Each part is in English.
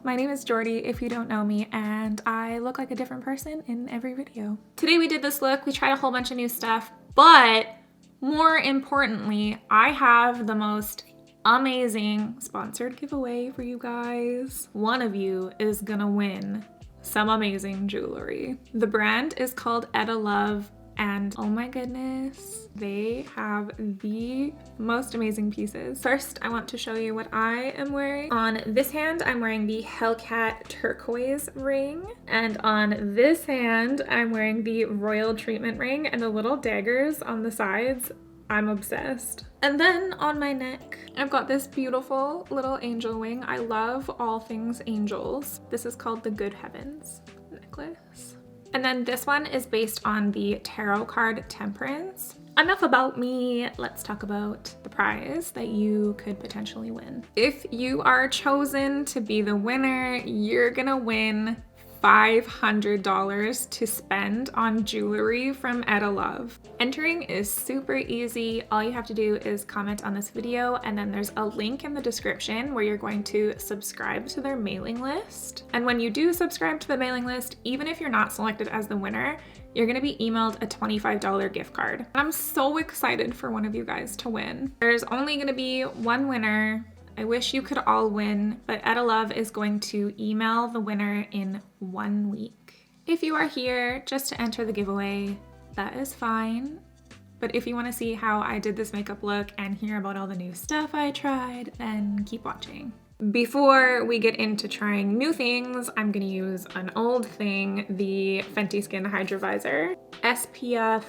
my name is Jordy if you don't know me, and I look like a different person in every video. Today we did this look, we tried a whole bunch of new stuff, but more importantly, I have the most amazing sponsored giveaway for you guys. One of you is gonna win some amazing jewelry. The brand is called Etta Love, and oh my goodness, they have the most amazing pieces. First, I want to show you what I am wearing. On this hand, I'm wearing the Hellcat turquoise ring, and on this hand, I'm wearing the royal treatment ring, and the little daggers on the sides. I'm obsessed. And then on my neck, I've got this beautiful little angel wing. I love all things angels. This is called the Good Heavens necklace. And then this one is based on the tarot card Temperance. Enough about me, let's talk about the prize that you could potentially win. If you are chosen to be the winner, you're gonna win $500 to spend on jewelry from Etta Love. Entering is super easy. All you have to do is comment on this video, and then there's a link in the description where you're going to subscribe to their mailing list. And when you do subscribe to the mailing list, even if you're not selected as the winner, you're gonna be emailed a $25 gift card. I'm so excited for one of you guys to win. There's only gonna be one winner. I wish you could all win, but Etta Love is going to email the winner in 1 week. If you are here just to enter the giveaway, that is fine. But if you want to see how I did this makeup look and hear about all the new stuff I tried, then keep watching. Before we get into trying new things, I'm gonna use an old thing, the Fenty Skin Hydra Visor. SPF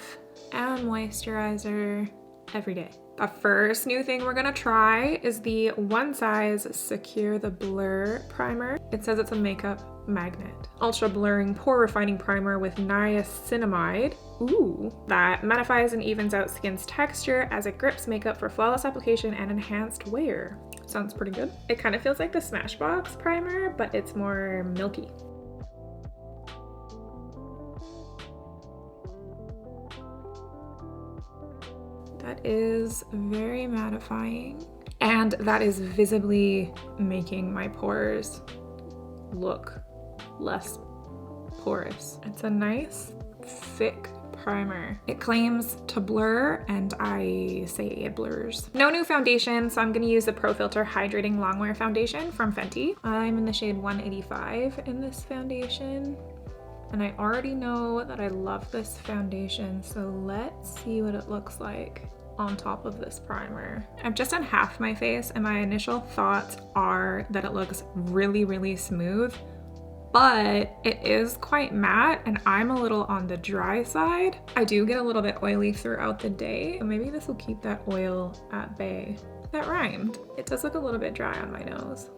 and moisturizer every day. The first new thing we're gonna try is the One Size Secure the Blur Primer. It says it's a makeup magnet. Ultra blurring pore refining primer with niacinamide. Ooh. That mattifies and evens out skin's texture as it grips makeup for flawless application and enhanced wear. Sounds pretty good. It kind of feels like the Smashbox primer, but it's more milky. That is very mattifying, and that is visibly making my pores look less porous. It's a nice, thick primer. It claims to blur, and I say it blurs. No new foundation, so I'm gonna use the Pro Filter Hydrating Longwear Foundation from Fenty. I'm in the shade 185 in this foundation. And I already know that I love this foundation, so let's see what it looks like on top of this primer. I've just done half my face, and my initial thoughts are that it looks really, really smooth, but it is quite matte, and I'm a little on the dry side. I do get a little bit oily throughout the day, so maybe this will keep that oil at bay. That rhymed. It does look a little bit dry on my nose,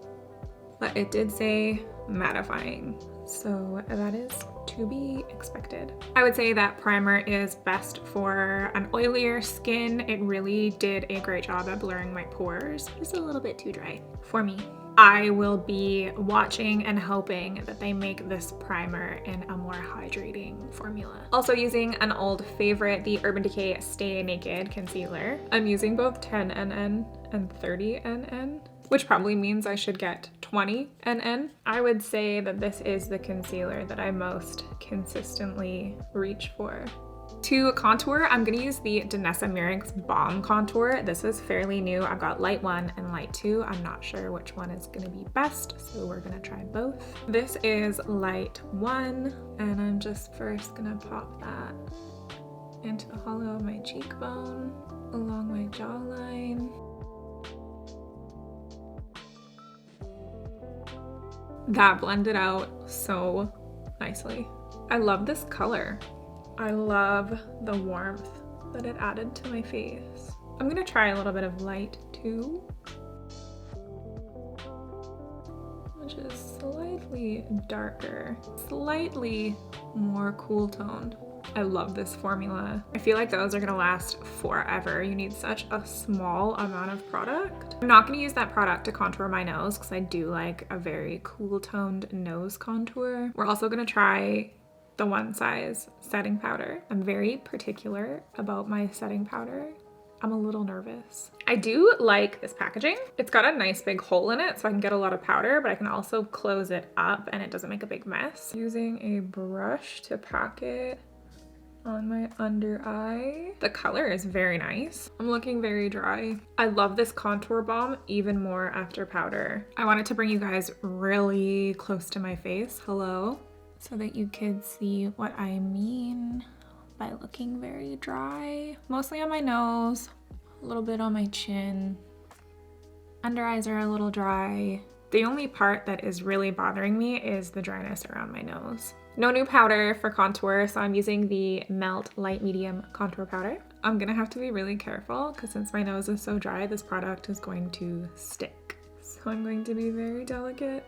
but it did say mattifying, so that is to be expected. I would say that primer is best for an oilier skin. It really did a great job at blurring my pores. Just a little bit too dry for me. I will be watching and hoping that they make this primer in a more hydrating formula. Also using an old favorite, the Urban Decay Stay Naked Concealer. I'm using both 10 NN and 30 NN, which probably means I should get 20 NN. I would say that this is the concealer that I most consistently reach for. To contour, I'm gonna use the Danessa Myricks Balm Contour. This is fairly new. I've got light 1 and light 2. I'm not sure which one is gonna be best, so we're gonna try both. This is light 1, and I'm just first gonna pop that into the hollow of my cheekbone, along my jawline. That blended out so nicely. I love this color. I love the warmth that it added to my face. I'm gonna try a little bit of light 2, which is slightly darker, slightly more cool toned. I love this formula. I feel like those are gonna last forever. You need such a small amount of product. I'm not gonna use that product to contour my nose because I do like a very cool toned nose contour. We're also gonna try the One Size setting powder. I'm very particular about my setting powder. I'm a little nervous. I do like this packaging. It's got a nice big hole in it so I can get a lot of powder, but I can also close it up and it doesn't make a big mess. Using a brush to pack it on my under eye. The color is very nice. I'm looking very dry. I love this contour balm even more after powder. I wanted to bring you guys really close to my face, hello, so that you could see what I mean by looking very dry. Mostly on my nose, a little bit on my chin. Under eyes are a little dry. The only part that is really bothering me is the dryness around my nose. No new powder for contour, so I'm using the Melt Light Medium Contour Powder. I'm gonna have to be really careful because since my nose is so dry, this product is going to stick. So I'm going to be very delicate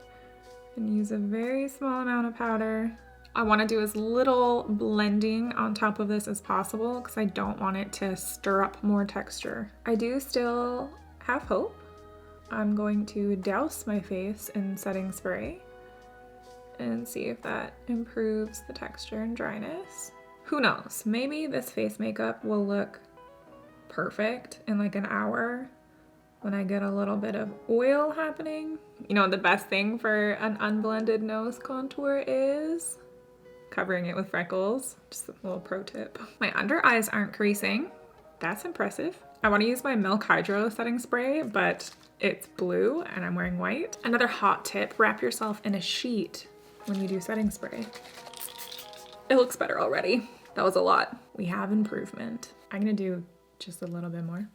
and use a very small amount of powder. I want to do as little blending on top of this as possible because I don't want it to stir up more texture. I do still have hope. I'm going to douse my face in setting spray and see if that improves the texture and dryness. Who knows? Maybe this face makeup will look perfect in like an hour when I get a little bit of oil happening. You know, the best thing for an unblended nose contour is covering it with freckles. Just a little pro tip. My under eyes aren't creasing. That's impressive. I want to use my Milk Hydro setting spray, but it's blue and I'm wearing white. Another hot tip, wrap yourself in a sheet when you do setting spray. It looks better already. That was a lot. We have improvement. I'm gonna do just a little bit more.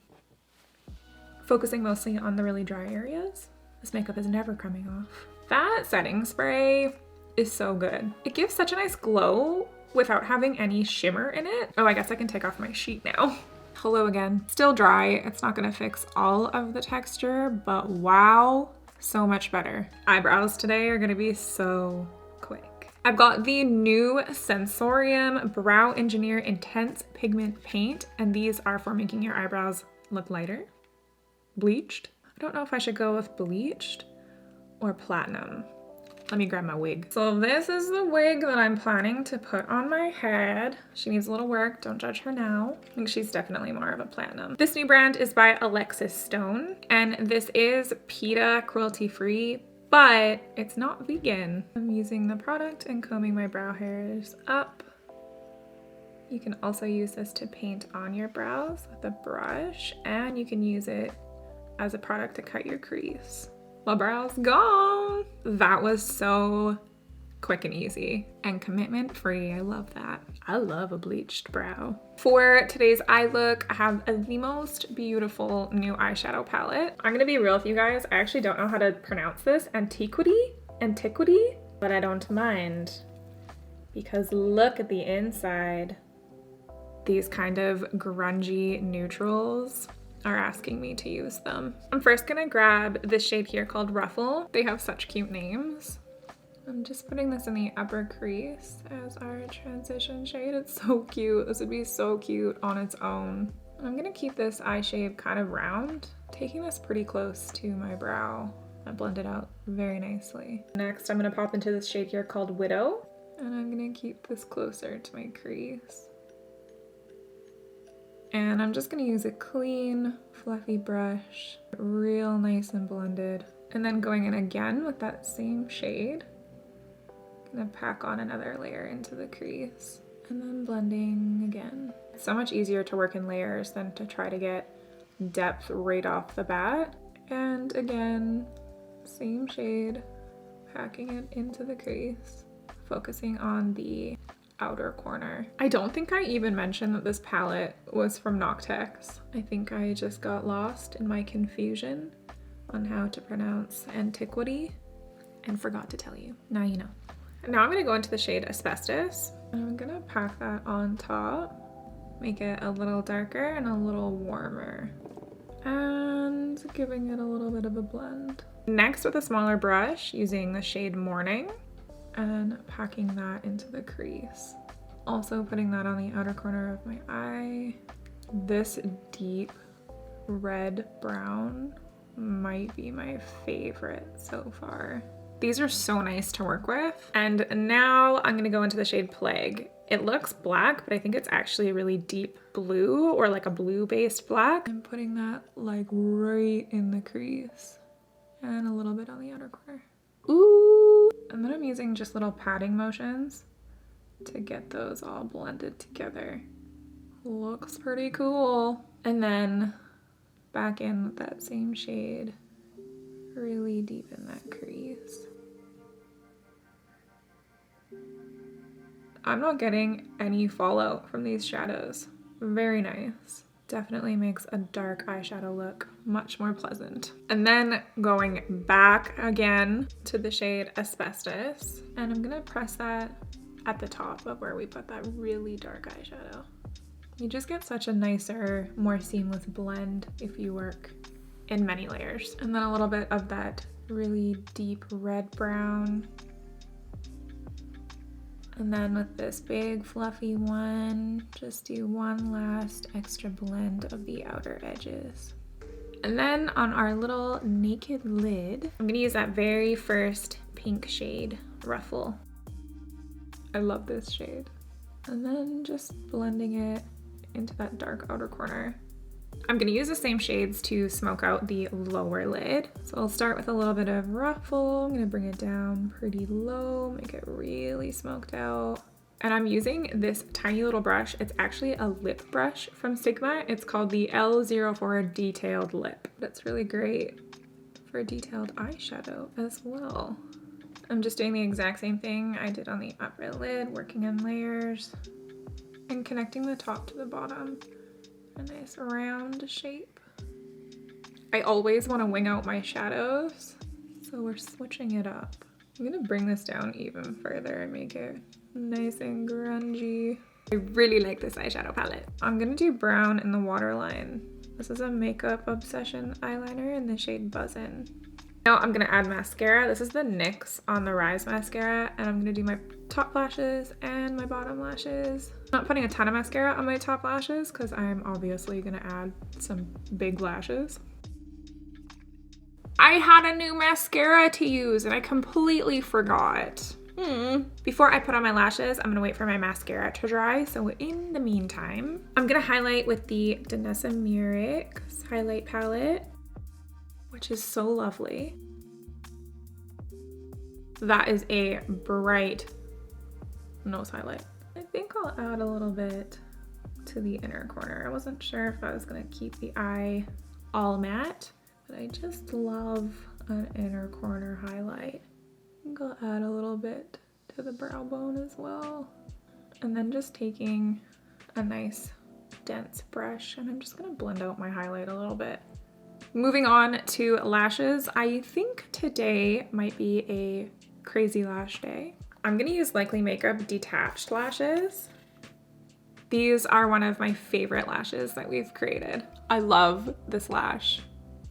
Focusing mostly on the really dry areas. This makeup is never coming off. That setting spray is so good. It gives such a nice glow without having any shimmer in it. Oh, I guess I can take off my sheet now. Hello again. Still dry. It's not gonna fix all of the texture, but wow, so much better. Eyebrows today are gonna be so quick. I've got the new Sensorium Brow Engineer Intense Pigment Paint, and these are for making your eyebrows look lighter. Bleached. I don't know if I should go with bleached or platinum. Let me grab my wig. So this is the wig that I'm planning to put on my head. She needs a little work, don't judge her now. I think she's definitely more of a platinum. This new brand is by Alexis Stone, and this is PETA cruelty-free, but it's not vegan. I'm using the product and combing my brow hairs up. You can also use this to paint on your brows with a brush, and you can use it as a product to cut your crease. My brow's gone. That was so quick and easy and commitment free. I love that. I love a bleached brow. For today's eye look, I have the most beautiful new eyeshadow palette. I'm gonna be real with you guys. I actually don't know how to pronounce this. Antiquity, but I don't mind because look at the inside. These kind of grungy neutrals are asking me to use them. I'm first gonna grab this shade here called Ruffle. They have such cute names. I'm just putting this in the upper crease as our transition shade. It's so cute. This would be so cute on its own. I'm gonna keep this eye shape kind of round, taking this pretty close to my brow. I blend it out very nicely. Next, I'm gonna pop into this shade here called Widow, and I'm gonna keep this closer to my crease. And I'm just gonna use a clean, fluffy brush, real nice and blended. And then going in again with that same shade, gonna pack on another layer into the crease and then blending again. It's so much easier to work in layers than to try to get depth right off the bat. And again, same shade, packing it into the crease, focusing on the outer corner. I don't think I even mentioned that this palette was from Noctex. I think I just got lost in my confusion on how to pronounce Antiquity and forgot to tell you. Now you know. Now I'm gonna go into the shade Asbestos, and I'm gonna pack that on top, make it a little darker and a little warmer, and giving it a little bit of a blend. Next, with a smaller brush, using the shade Morning, and packing that into the crease. Also putting that on the outer corner of my eye. This deep red brown might be my favorite so far. These are so nice to work with. And now I'm gonna go into the shade Plague. It looks black, but I think it's actually a really deep blue, or like a blue-based black. I'm putting that like right in the crease and a little bit on the outer corner. Ooh! And then I'm using just little patting motions to get those all blended together. Looks pretty cool. And then back in with that same shade, really deep in that crease. I'm not getting any fallout from these shadows. Very nice. Definitely makes a dark eyeshadow look much more pleasant. And then going back again to the shade Asbestos, and I'm gonna press that at the top of where we put that really dark eyeshadow. You just get such a nicer, more seamless blend if you work in many layers. And then a little bit of that really deep red brown. And then with this big fluffy one, just do one last extra blend of the outer edges. And then on our little naked lid, I'm gonna use that very first pink shade, Ruffle. I love this shade. And then just blending it into that dark outer corner. I'm gonna use the same shades to smoke out the lower lid. So I'll start with a little bit of Ruffle. I'm gonna bring it down pretty low, make it really smoked out. And I'm using this tiny little brush. It's actually a lip brush from Sigma. It's called the L04 Detailed Lip. That's really great for detailed eyeshadow as well. I'm just doing the exact same thing I did on the upper lid, working in layers and connecting the top to the bottom. A nice round shape. I always want to wing out my shadows, so we're switching it up. I'm gonna bring this down even further and make it nice and grungy. I really like this eyeshadow palette. I'm gonna do brown in the waterline. This is a Makeup Obsession eyeliner in the shade Buzzin'. Now I'm gonna add mascara. This is the NYX On The Rise mascara, and I'm gonna do my top lashes and my bottom lashes. I'm not putting a ton of mascara on my top lashes because I'm obviously gonna add some big lashes. I had a new mascara to use and I completely forgot. Before I put on my lashes, I'm gonna wait for my mascara to dry. So in the meantime, I'm gonna highlight with the Danessa Myricks highlight palette, which is so lovely. That is a bright nose highlight. I think I'll add a little bit to the inner corner. I wasn't sure if I was gonna keep the eye all matte, but I just love an inner corner highlight. I think I'll add a little bit to the brow bone as well. And then just taking a nice dense brush, and I'm just gonna blend out my highlight a little bit. Moving on to lashes, I think today might be a crazy lash day. I'm gonna use Likely Makeup detached lashes. These are one of my favorite lashes that we've created. I love this lash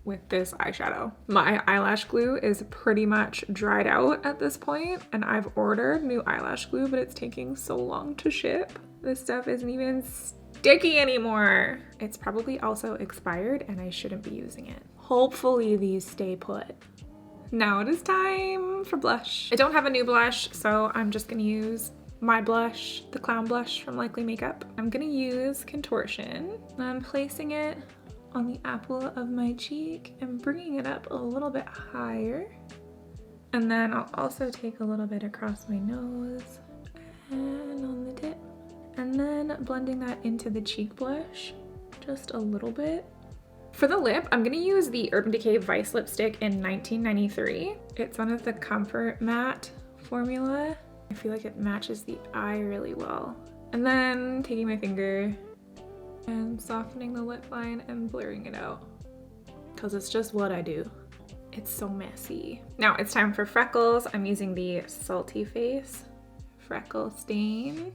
with this eyeshadow. My eyelash glue is pretty much dried out at this point, and I've ordered new eyelash glue, but it's taking so long to ship. This stuff isn't even sticky anymore. It's probably also expired and I shouldn't be using it. Hopefully these stay put. Now it is time for blush. I don't have a new blush, so I'm just gonna use my blush, the Clown Blush from Likely Makeup. I'm gonna use Contortion. I'm placing it on the apple of my cheek and bringing it up a little bit higher. And then I'll also take a little bit across my nose and on the tip. And then blending that into the cheek blush, just a little bit. For the lip, I'm gonna use the Urban Decay Vice Lipstick in 1993. It's one of the Comfort Matte formula. I feel like it matches the eye really well. And then taking my finger and softening the lip line and blurring it out, because it's just what I do. It's so messy. Now it's time for freckles. I'm using the Salty Face Freckle Stain.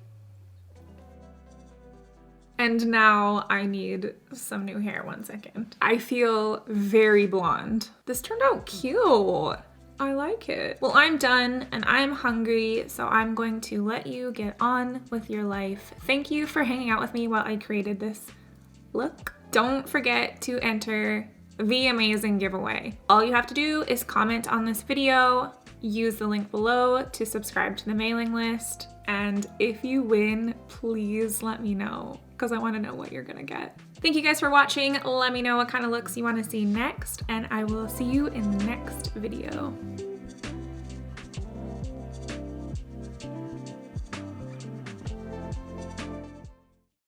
And now I need some new hair. 1 second. I feel very blonde. This turned out cute. I like it. Well, I'm done and I'm hungry, so I'm going to let you get on with your life. Thank you for hanging out with me while I created this look. Don't forget to enter the amazing giveaway. All you have to do is comment on this video, use the link below to subscribe to the mailing list. And if you win, please let me know, because I want to know what you're gonna get. Thank you guys for watching. Let me know what kind of looks you want to see next, and I will see you in the next video.